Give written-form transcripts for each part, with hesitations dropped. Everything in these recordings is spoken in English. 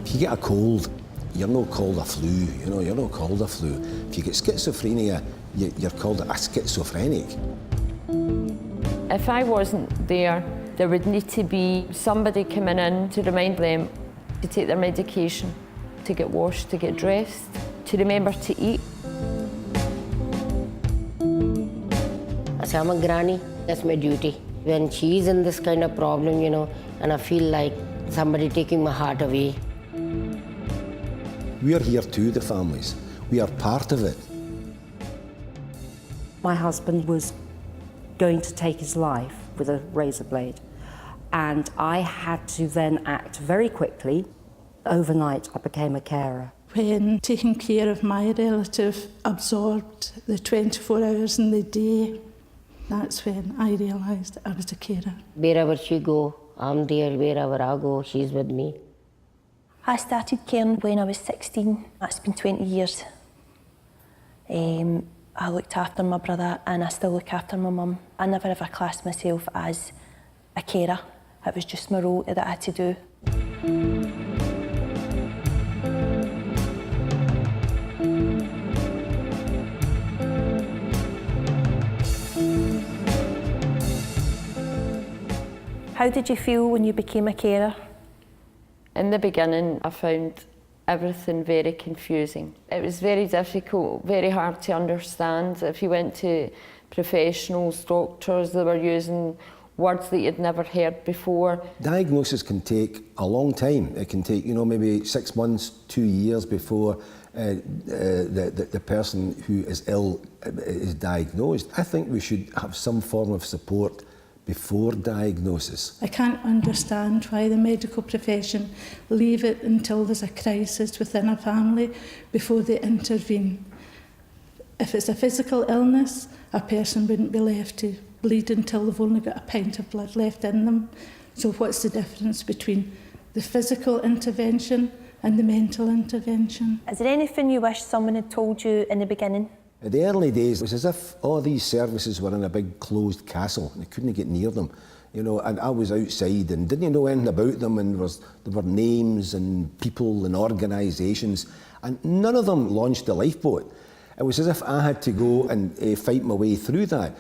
If you get a cold, you're not called a flu, you're not called a flu. If you get schizophrenia, you're called a schizophrenic. If I wasn't there, there would need to be somebody coming in to remind them to take their medication, to get washed, to get dressed, to remember to eat. I'm a granny, that's my duty. When she's in this kind of problem, and I feel like somebody taking my heart away. We are here too, the families. We are part of it. My husband was going to take his life with a razor blade, and I had to then act very quickly. Overnight, I became a carer. When taking care of my relative absorbed the 24 hours in the day, that's when I realised I was a carer. Wherever she go, I'm there. Wherever I go, she's with me. I started caring when I was 16. That's been 20 years. I looked after my brother and I still look after my mum. I never ever classed myself as a carer. It was just my role that I had to do. How did you feel when you became a carer? In the beginning, I found everything very confusing. It was very difficult, very hard to understand. If you went to professionals, doctors, they were using words that you'd never heard before. Diagnosis can take a long time. It can take, maybe 6 months, 2 years before the person who is ill is diagnosed. I think we should have some form of support before diagnosis. I can't understand why the medical profession leave it until there's a crisis within a family before they intervene. If it's a physical illness, a person wouldn't be left to bleed until they've only got a pint of blood left in them. So what's the difference between the physical intervention and the mental intervention? Is there anything you wish someone had told you in the beginning? In the early days, it was as if all these services were in a big closed castle and I couldn't get near them. And I was outside and didn't know anything about them, and there were names and people and organisations, and none of them launched a lifeboat. It was as if I had to go and fight my way through that.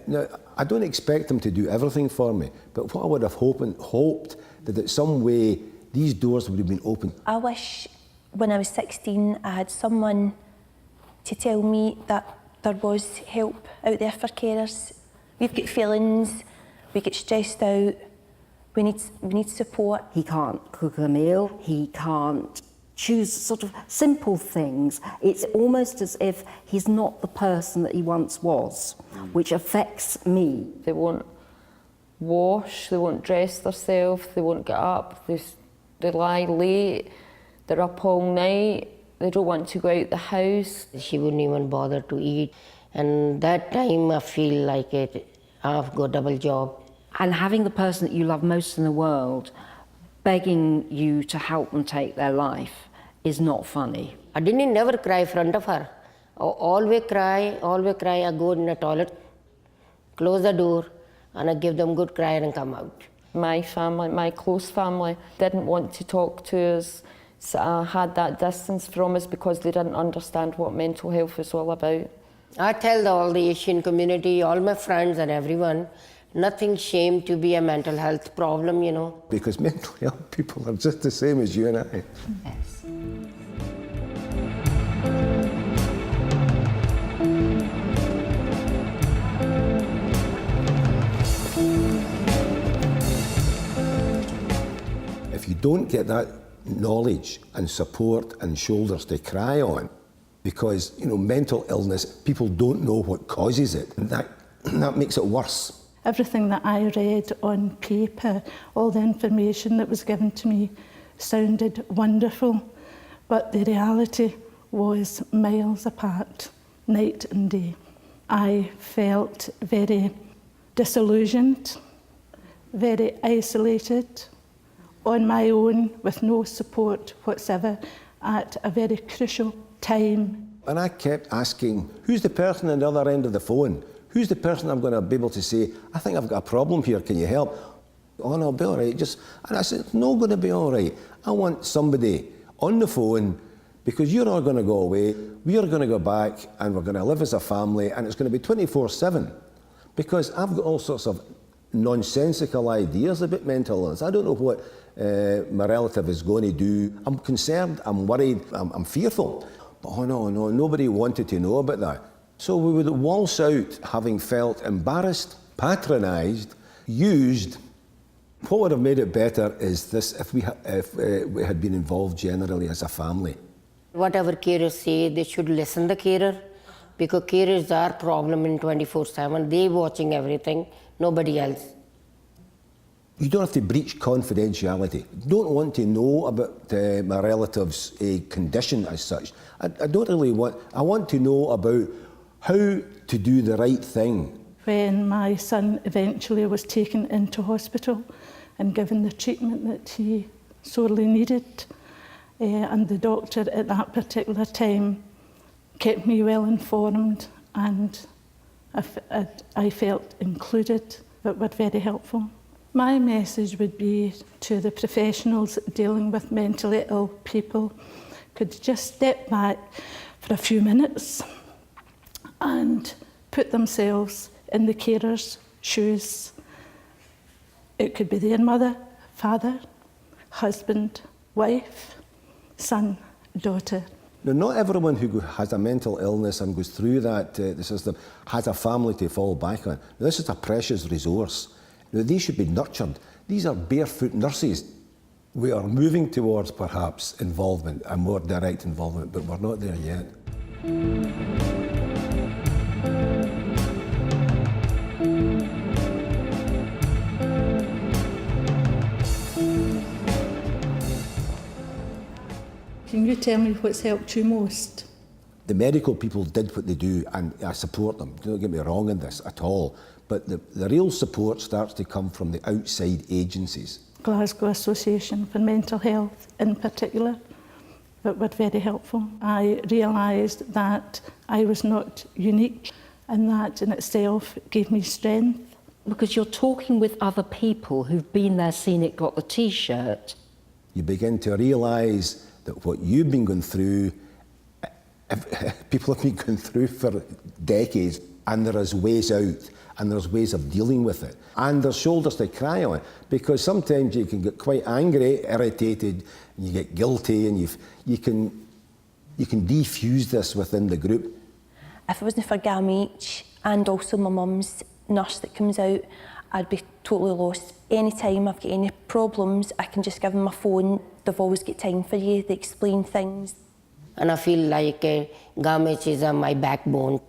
Now, I don't expect them to do everything for me, but what I would have hoped that in some way these doors would have been open. I wish when I was 16 I had someone to tell me that there was help out there for carers. We've got feelings, we get stressed out, we need support. He can't cook a meal, he can't choose sort of simple things. It's almost as if he's not the person that he once was, which affects me. They won't wash, they won't dress themselves, they won't get up, they lie late, they're up all night. They don't want to go out the house. She wouldn't even bother to eat. And that time I feel like I've got a double job. And having the person that you love most in the world begging you to help them take their life is not funny. I didn't never cry in front of her. I always cry. I go in the toilet, close the door, and I give them good cry and come out. My family, my close family, didn't want to talk to us. So I had that distance from us because they didn't understand what mental health was all about. I tell all the Asian community, all my friends and everyone, nothing shame to be a mental health problem, Because mental health people are just the same as you and I. Yes. If you don't get that knowledge and support and shoulders to cry on, because mental illness, people don't know what causes it, and that makes it worse. Everything that I read on paper, all the information that was given to me sounded wonderful, but the reality was miles apart, night and day. I felt very disillusioned, very isolated, on my own with no support whatsoever at a very crucial time And I kept asking, who's the person on the other end of the phone? Who's the person I'm going to be able to say, I think I've got a problem here, can you help? Oh no, I'll be all right. And I said, it's not going to be all right. I want somebody on the phone, because you're all going to go away, we are going to go back, and we're going to live as a family, and it's going to be 24/7. Because I've got all sorts of nonsensical ideas about mental illness. I don't know what my relative is going to do. I'm concerned, I'm worried, I'm fearful. But oh no, nobody wanted to know about that. So we would waltz out having felt embarrassed, patronised, used. What would have made it better is this, if we had been involved generally as a family. Whatever carers say, they should listen to the carer, because carers are problem in 24/7. They watching everything, nobody else. You don't have to breach confidentiality. Don't want to know about my relative's condition as such. I don't really want, I want to know about how to do the right thing. When my son eventually was taken into hospital and given the treatment that he sorely needed, and the doctor at that particular time kept me well informed, and I felt included, but were very helpful. My message would be to the professionals dealing with mentally ill people, could just step back for a few minutes and put themselves in the carer's shoes. It could be their mother, father, husband, wife, son, daughter. Now, not everyone who has a mental illness and goes through that the system has a family to fall back on. Now, this is a precious resource. Now, these should be nurtured. These are barefoot nurses. We are moving towards perhaps involvement, a more direct involvement, but we're not there yet. Can you tell me what's helped you most? The medical people did what they do, and I support them. Don't get me wrong in this at all. But the real support starts to come from the outside agencies. Glasgow Association for Mental Health in particular, but were very helpful. I realised that I was not unique, and that in itself gave me strength. Because you're talking with other people who've been there, seen it, got the T-shirt. You begin to realise that what you've been going through, people have been going through for decades, and there is ways out, and there's ways of dealing with it. And there's shoulders to cry on, because sometimes you can get quite angry, irritated, and you get guilty, and you can defuse this within the group. If it wasn't for GAMH and also my mum's nurse that comes out, I'd be totally lost. Anytime I've got any problems, I can just give them my phone. They've always got time for you, they explain things. And I feel like GAMH is my backbone.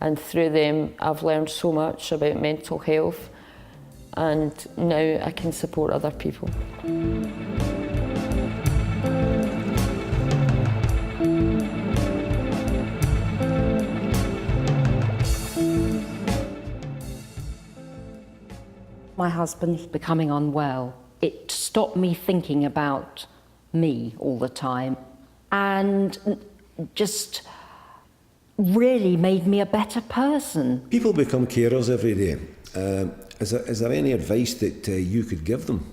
And through them, I've learned so much about mental health, and now I can support other people. My husband becoming unwell, it stopped me thinking about me all the time, and just really made me a better person. People become carers every day. Is there any advice that you could give them?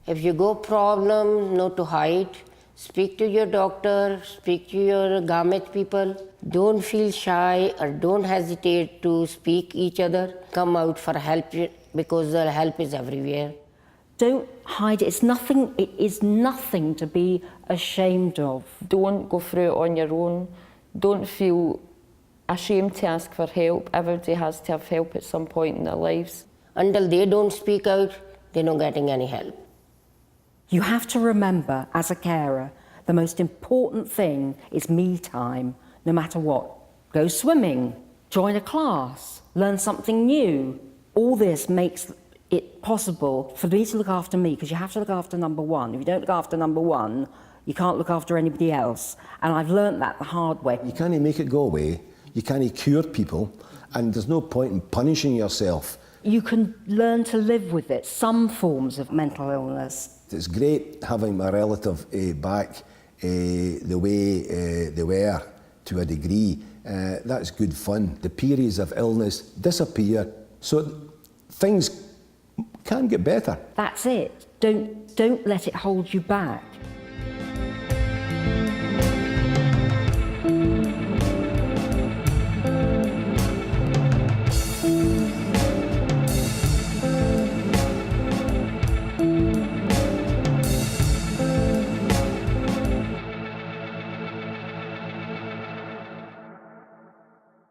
If you go problem, not to hide. Speak to your doctor, speak to your GAMH people. Don't feel shy or don't hesitate to speak each other. Come out for help, because the help is everywhere. Don't hide it. It is nothing to be ashamed of. Don't go through it on your own. Don't feel ashamed to ask for help. Everybody has to have help at some point in their lives. Until they don't speak out, they're not getting any help. You have to remember, as a carer, the most important thing is me time, no matter what. Go swimming, join a class, learn something new. All this makes it possible for me to look after me, because you have to look after number one. If you don't look after number one, you can't look after anybody else. And I've learnt that the hard way. You can't make it go away, you can't cure people, and there's no point in punishing yourself. You can learn to live with it, some forms of mental illness. It's great having my relative back the way they were to a degree. That's good fun. The periods of illness disappear, so things can get better. That's it. Don't let it hold you back.